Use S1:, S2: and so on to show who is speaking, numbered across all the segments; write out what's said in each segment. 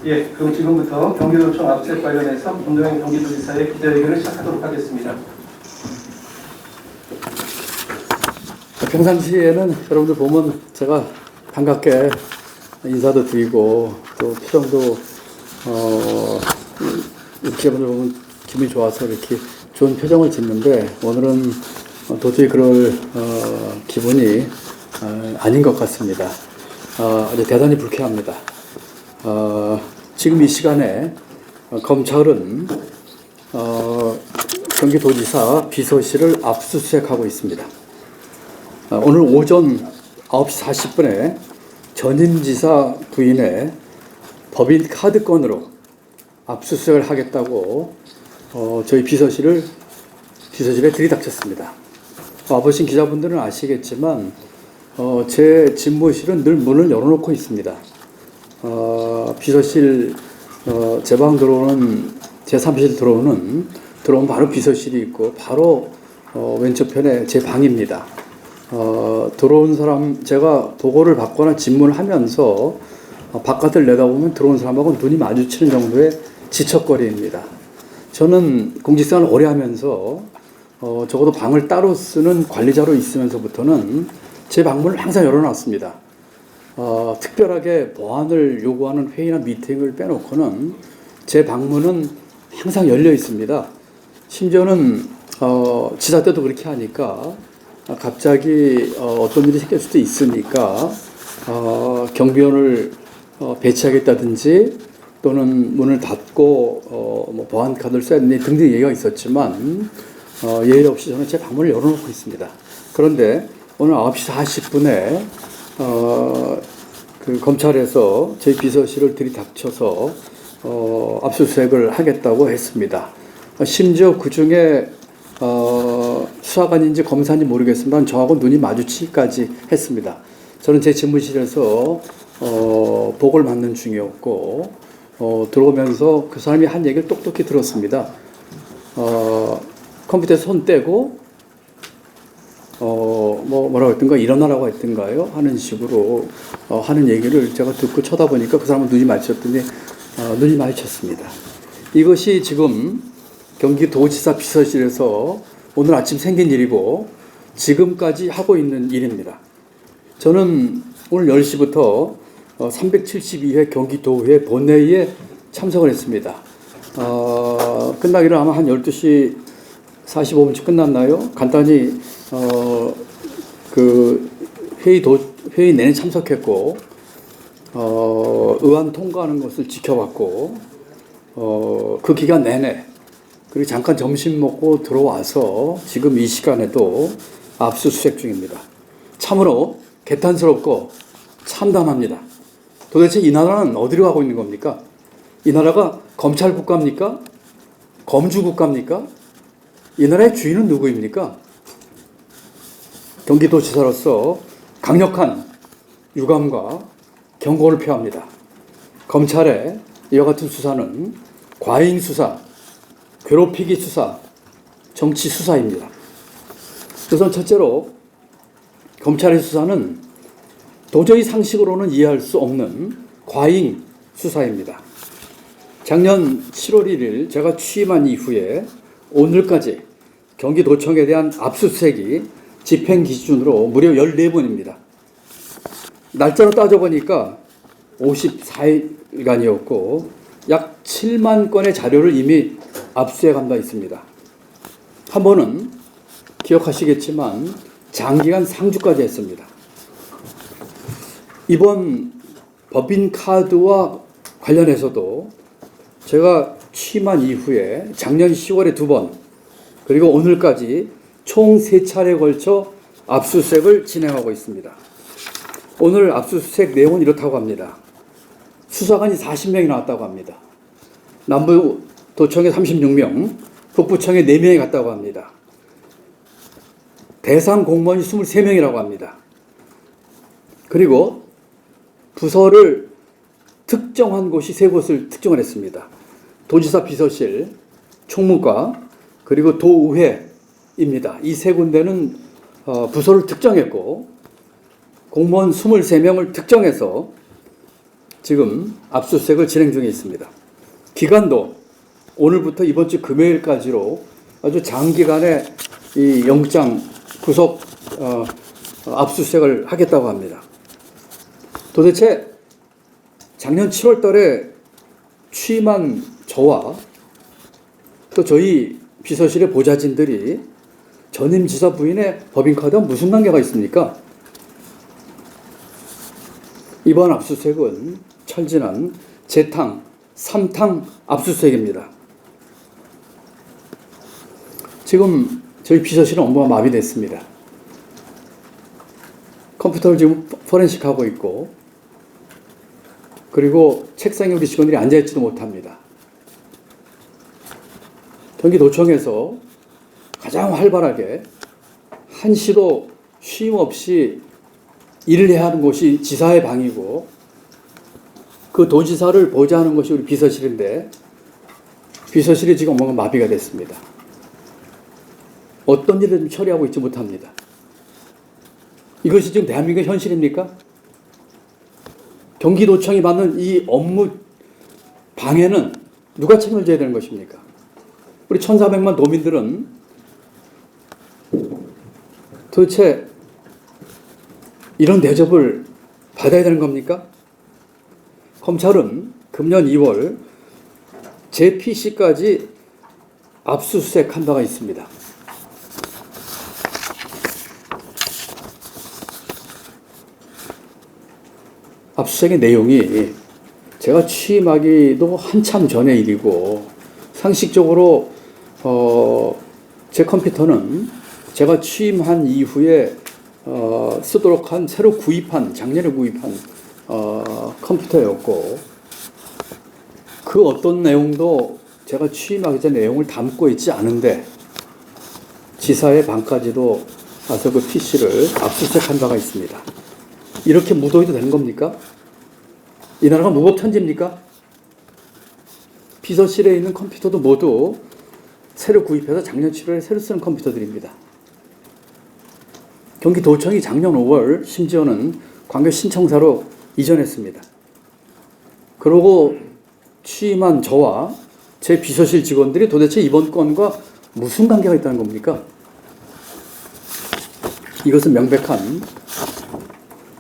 S1: 예, 그럼 지금부터 경기도청 압수수색 관련해서 김동연 경기도지사의 기자회견을 시작하도록 하겠습니다.
S2: 평상시에는 여러분들 보면 제가 반갑게 인사도 드리고 또 표정도 이렇게 여러분들 보면 기분이 좋아서 이렇게 좋은 표정을 짓는데 오늘은 도저히 그럴 기분이 아닌 것 같습니다. 아주 대단히 불쾌합니다. 지금 이 시간에 검찰은 경기도지사 비서실을 압수수색하고 있습니다. 오늘 오전 9시 40분에 전임지사 부인의 법인 카드건으로 압수수색을 하겠다고 저희 비서실에 들이닥쳤습니다. 와보신 기자분들은 아시겠지만 제 집무실은 늘 문을 열어놓고 있습니다. 비서실 제 방 들어오는 제 사무실 들어오면 바로 비서실이 있고 바로 왼쪽편에 제 방입니다. 들어온 사람 제가 보고를 받거나 질문을 하면서 바깥을 내다보면 들어온 사람하고 눈이 마주치는 정도의 지척거리입니다. 저는 공직생활을 오래 하면서 적어도 방을 따로 쓰는 관리자로 있으면서부터는 제 방문을 항상 열어놨습니다. 특별하게 보안을 요구하는 회의나 미팅을 빼놓고는 제 방문은 항상 열려 있습니다. 심지어는 지사 때도 그렇게 하니까 갑자기 어떤 일이 생길 수도 있으니까 경비원을 배치하겠다든지 또는 문을 닫고 뭐 보안 카드를 써야 되니 등등 얘기가 있었지만 예의 없이 저는 제 방문을 열어놓고 있습니다. 그런데 오늘 9시 40분에 그 검찰에서 저희 비서실을 들이닥쳐서 압수수색을 하겠다고 했습니다. 심지어 그 중에 수사관인지 검사인지 모르겠습니다. 저하고 눈이 마주치기까지 했습니다. 저는 제 집무실에서 보고를 받는 중이었고 들어오면서 그 사람이 한 얘기를 똑똑히 들었습니다. 컴퓨터에 손 떼고 뭐라고 했던가 일어나라고 했던가요? 하는 식으로 하는 얘기를 제가 듣고 쳐다보니까 그 사람은 눈이 마주쳤더니 눈이 마주쳤습니다. 이것이 지금 경기도지사 비서실에서 오늘 아침 생긴 일이고 지금까지 하고 있는 일입니다. 저는 오늘 10시부터 372회 경기도회 본회의에 참석을 했습니다. 끝나기로 아마 한 12시 45분쯤 끝났나요? 간단히 그 회의 내내 참석했고 의안 통과하는 것을 지켜봤고 그 기간 내내 그리고 잠깐 점심 먹고 들어와서 지금 이 시간에도 압수수색 중입니다. 참으로 개탄스럽고 참담합니다. 도대체 이 나라는 어디로 가고 있는 겁니까? 이 나라가 검찰 국가입니까? 검주 국가입니까? 이 나라의 주인은 누구입니까? 경기도지사로서 강력한 유감과 경고를 표합니다. 검찰의 이와 같은 수사는 과잉 수사, 괴롭히기 수사, 정치 수사입니다. 우선 첫째로 검찰의 수사는 도저히 상식으로는 이해할 수 없는 과잉 수사입니다. 작년 7월 1일 제가 취임한 이후에 오늘까지 경기도청에 대한 압수수색이 집행 기준으로 무려 14번입니다. 날짜로 따져보니까 54일간이었고 약 7만 건의 자료를 이미 압수해간 바 있습니다. 한 번은 기억하시겠지만 장기간 상주까지 했습니다. 이번 법인카드와 관련해서도 제가 취임한 이후에 작년 10월에 2번 그리고 오늘까지 총 3차례에 걸쳐 압수수색을 진행하고 있습니다. 오늘 압수수색 내용은 이렇다고 합니다. 수사관이 40명이 나왔다고 합니다. 남부도청에 36명, 북부청에 4명이 갔다고 합니다. 대상 공무원이 23명이라고 합니다. 그리고 부서를 특정한 곳이 3곳을 특정을 했습니다. 도지사 비서실, 총무과, 그리고 도의회입니다. 이 3군데는 부서를 특정했고 공무원 23명을 특정해서 지금 압수수색을 진행 중에 있습니다. 기간도 오늘부터 이번 주 금요일까지로 아주 장기간의 이 영장 구속 압수수색을 하겠다고 합니다. 도대체 작년 7월 달에 취임한 저와 또 저희 비서실의 보좌진들이 전임 지사 부인의 법인카드와 무슨 관계가 있습니까? 이번 압수수색은 철진한 재탕, 3탕 압수수색입니다. 지금 저희 비서실은 업무가 마비됐습니다. 컴퓨터를 지금 포렌식하고 있고, 그리고 책상에 우리 직원들이 앉아있지도 못합니다. 경기도청에서 가장 활발하게 한시도 쉼 없이 일을 해야 하는 곳이 지사의 방이고, 그 도지사를 보좌하는 것이 우리 비서실인데, 비서실이 지금 뭔가 마비가 됐습니다. 어떤 일을 처리하고 있지 못합니다. 이것이 지금 대한민국의 현실입니까? 경기도청이 받는 이 업무 방해는 누가 책임을 져야 되는 것입니까? 우리 1,400만 도민들은 도대체 이런 대접을 받아야 되는 겁니까? 검찰은 금년 2월 제 PC까지 압수수색한 바가 있습니다. 압수수색의 내용이 제가 취임하기도 한참 전의 일이고, 상식적으로 제 컴퓨터는 제가 취임한 이후에 쓰도록 한 새로 구입한, 작년에 구입한 컴퓨터였고, 그 어떤 내용도 제가 취임하기 전에 내용을 담고 있지 않은데 지사의 방까지도 와서 그 PC를 압수수색한 바가 있습니다. 이렇게 무도해도 되는 겁니까? 이 나라가 무법천지입니까? 비서실에 있는 컴퓨터도 모두 새로 구입해서 작년 7월에 새로 쓰는 컴퓨터들입니다. 경기도청이 작년 5월 심지어는 관계 신청사로 이전했습니다. 그러고 취임한 저와 제 비서실 직원들이 도대체 이번 건과 무슨 관계가 있다는 겁니까? 이것은 명백한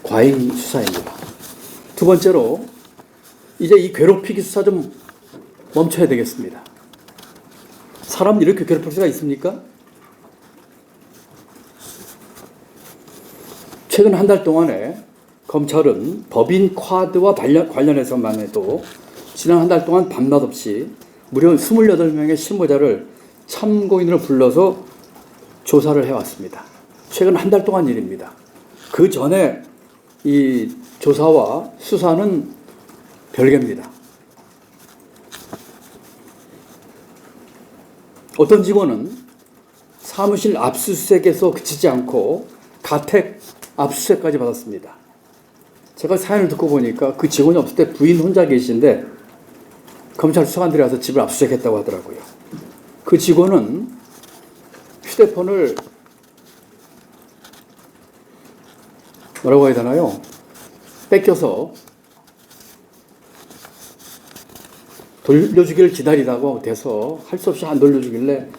S2: 과잉 수사입니다. 두 번째로, 이제 이 괴롭히기 수사 좀 멈춰야 되겠습니다. 사람 이렇게 괴롭힐 수가 있습니까? 최근 한 달 동안에 검찰은 법인 카드와 관련해서만 해도 지난 한 달 동안 밤낮 없이 무려 28명의 실무자를 참고인으로 불러서 조사를 해왔습니다. 최근 한 달 동안 일입니다. 그 전에 이 조사와 수사는 별개입니다. 어떤 직원은 사무실 압수수색에서 그치지 않고 가택 압수수색까지 받았습니다. 제가 사연을 듣고 보니까 그 직원이 없을 때 부인 혼자 계신데 검찰 수사관들이 와서 집을 압수수색했다고 하더라고요. 그 직원은 휴대폰을 뭐라고 해야 되나요? 뺏겨서 돌려주기를 기다리다가 돼서 할 수 없이 안 돌려주길래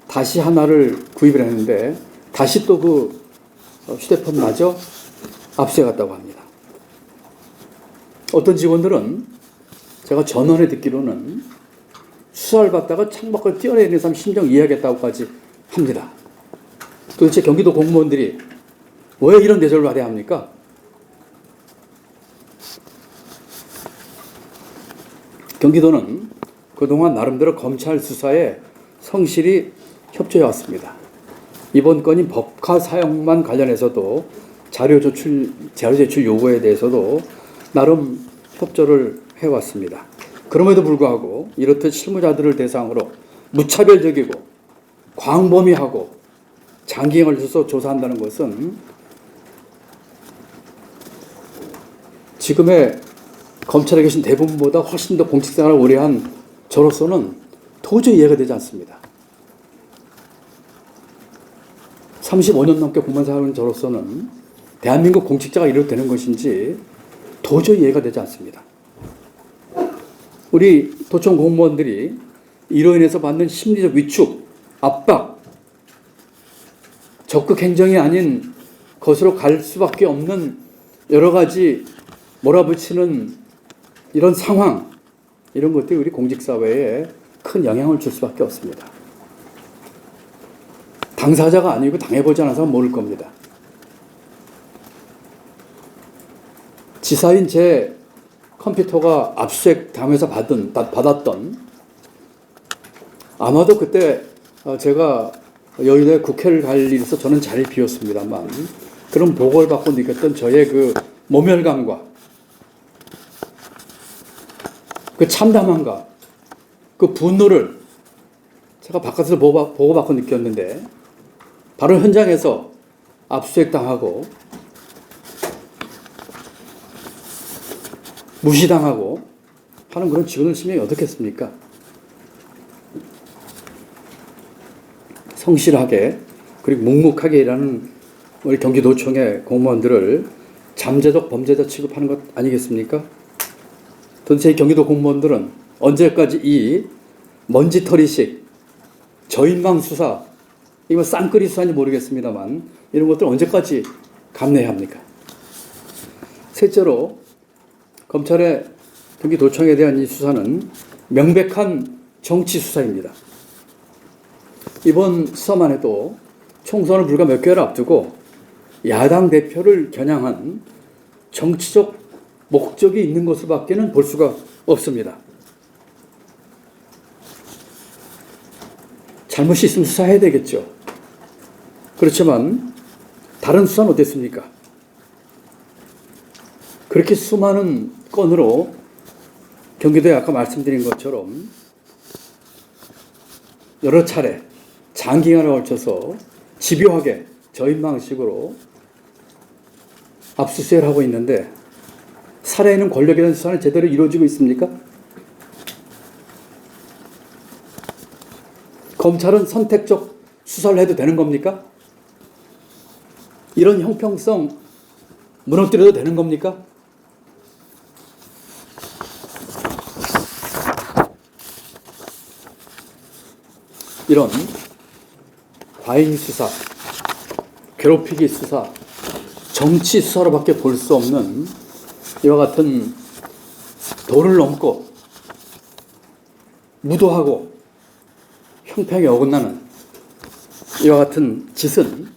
S2: 다시 하나를 구입을 했는데 다시 또 그 휴대폰마저 압수해갔다고 합니다. 어떤 직원들은 제가 전원에 듣기로는 수사를 받다가 창밖을 뛰어내리는 사람 심정 이해하겠다고까지 합니다. 도대체 경기도 공무원들이 왜 이런 대접을 받아야 합니까? 경기도는 그동안 나름대로 검찰 수사에 성실히 협조해 왔습니다. 이번 건인 법카 사용만 관련해서도 자료 제출 요구에 대해서도 나름 협조를 해왔습니다. 그럼에도 불구하고 이렇듯 실무자들을 대상으로 무차별적이고 광범위하고 장기행을 해서 조사한다는 것은 지금의 검찰에 계신 대부분보다 훨씬 더 공직생활을 오래 한 저로서는 도저히 이해가 되지 않습니다. 35년 넘게 공무원 생활을 저로서는 대한민국 공직자가 이래도 되는 것인지 도저히 이해가 되지 않습니다. 우리 도청 공무원들이 이로 인해서 받는 심리적 위축, 압박, 적극 행정이 아닌 것으로 갈 수밖에 없는 여러 가지 몰아붙이는 이런 상황, 이런 것들이 우리 공직사회에 큰 영향을 줄 수밖에 없습니다. 당사자가 아니고 당해보지 않아서 모를 겁니다. 지사인 제 컴퓨터가 압수수색 당해서 받았던, 아마도 그때 제가 여의도에 국회를 갈 일이 있어서 저는 자리를 비웠습니다만, 그런 보고를 받고 느꼈던 저의 그 모멸감과 그 참담함과 그 분노를 제가 바깥에서 보고받고 느꼈는데, 바로 현장에서 압수수색 당하고 무시당하고 하는 그런 직원의 심정이 어떻겠습니까? 성실하게 그리고 묵묵하게 일하는 우리 경기도청의 공무원들을 잠재적 범죄자 취급하는 것 아니겠습니까? 도대체 이 경기도 공무원들은 언제까지 이 먼지털이식 저인망 수사, 이거 쌍끌이 수사인지 모르겠습니다만 이런 것들 언제까지 감내해야 합니까? 셋째로 검찰의 경기도청에 대한 이 수사는 명백한 정치 수사입니다. 이번 수사만 해도 총선을 불과 몇 개월 앞두고 야당 대표를 겨냥한 정치적 목적이 있는 것으로밖에는 볼 수가 없습니다. 잘못이 있으면 수사해야 되겠죠. 그렇지만 다른 수사는 어땠습니까? 그렇게 수많은 건으로 경기도에 아까 말씀드린 것처럼 여러 차례 장기간에 걸쳐서 집요하게 저인망식으로 압수수색을 하고 있는데, 살아있는 권력에 대한 수사는 제대로 이루어지고 있습니까? 검찰은 선택적 수사를 해도 되는 겁니까? 이런 형평성 무너뜨려도 되는 겁니까? 이런 과잉 수사, 괴롭히기 수사, 정치 수사로밖에 볼 수 없는 이와 같은 도를 넘고 무도하고 형평에 어긋나는 이와 같은 짓은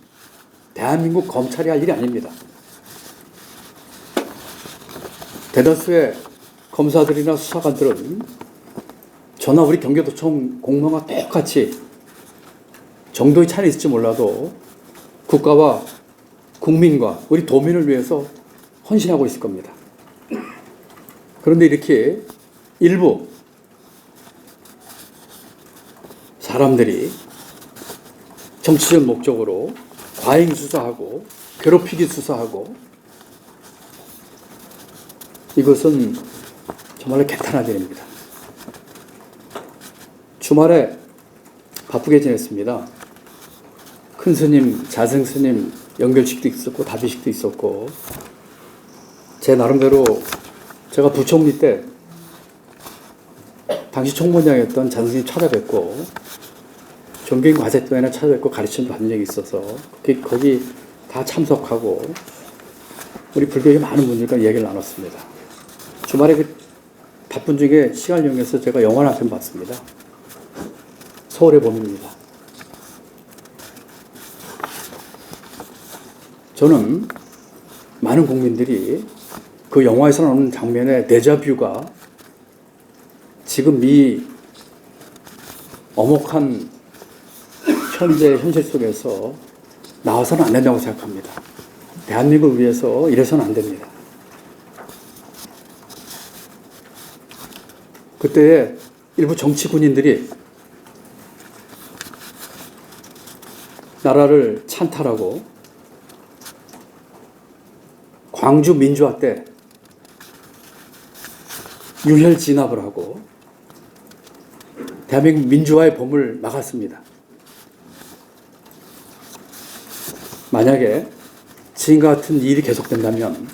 S2: 대한민국 검찰이 할 일이 아닙니다. 대다수의 검사들이나 수사관들은 저나 우리 경기도청 공무원과 똑같이 정도의 차이는 있을지 몰라도 국가와 국민과 우리 도민을 위해서 헌신하고 있을 겁니다. 그런데 이렇게 일부 사람들이 정치적 목적으로 과잉 수사하고 괴롭히기 수사하고, 이것은 정말로 개탄한 일입니다. 주말에 바쁘게 지냈습니다. 큰 스님, 자승 스님 연결식도 있었고 답의식도 있었고, 제 나름대로 제가 부총리 때 당시 총무장이었던 자승 스님 찾아뵙고 종교인 과제 때문에 찾아뵙고 가르침을 받은 적이 있어서 거기 다 참석하고 우리 불교의 많은 분들과 얘기를 나눴습니다. 주말에 그 바쁜 중에 시간을 이용해서 제가 영화를 한 편 봤습니다. 서울의 봄입니다. 저는 많은 국민들이 그 영화에서 나오는 장면의 데자뷰가 지금 이 엄혹한 현재 현실 속에서 나와서는 안 된다고 생각합니다. 대한민국을 위해서 이래서는 안 됩니다. 그때 일부 정치 군인들이 나라를 찬탈하고 광주 민주화 때 유혈 진압을 하고 대한민국 민주화의 봄을 막았습니다. 만약에 지금과 같은 일이 계속된다면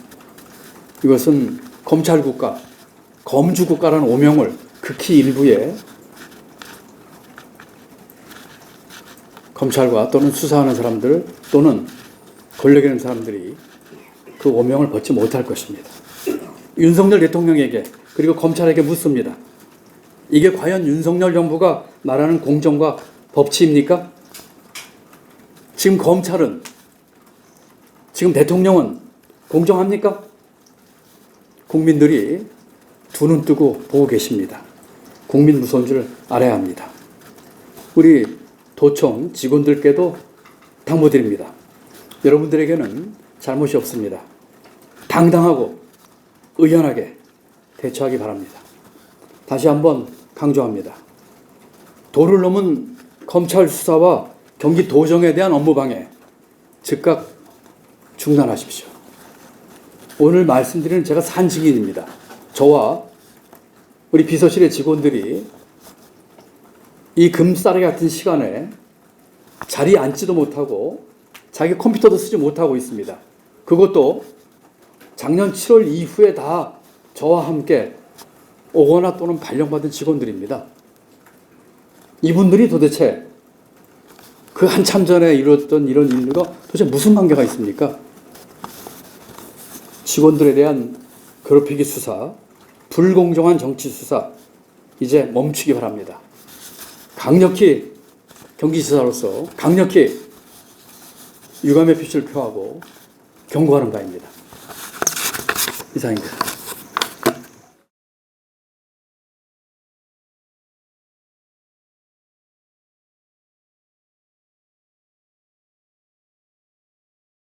S2: 이것은 검찰국가, 검주국가라는 오명을 극히 일부의 검찰과 또는 수사하는 사람들 또는 권력에 있는 사람들이 그 오명을 벗지 못할 것입니다. 윤석열 대통령에게 그리고 검찰에게 묻습니다. 이게 과연 윤석열 정부가 말하는 공정과 법치입니까? 지금 검찰은, 지금 대통령은 공정합니까? 국민들이 두 눈 뜨고 보고 계십니다. 국민 무서운 줄 알아야 합니다. 우리 도청 직원들께도 당부드립니다. 여러분들에게는 잘못이 없습니다. 당당하고 의연하게 대처하기 바랍니다. 다시 한번 강조합니다. 도를 넘은 검찰 수사와 경기도정에 대한 업무방해 즉각 중단하십시오. 오늘 말씀드리는 제가 산 증인입니다. 저와 우리 비서실의 직원들이 이 금싸라기 같은 시간에 자리에 앉지도 못하고 자기 컴퓨터도 쓰지 못하고 있습니다. 그것도 작년 7월 이후에 다 저와 함께 오거나 또는 발령받은 직원들입니다. 이분들이 도대체 그 한참 전에 이루어졌던 이런 일과 도대체 무슨 관계가 있습니까? 직원들에 대한 괴롭히기 수사, 불공정한 정치 수사 이제 멈추기 바랍니다. 강력히 경기지사로서 강력히 유감의 표시를 표하고 경고하는 바입니다. 이상입니다.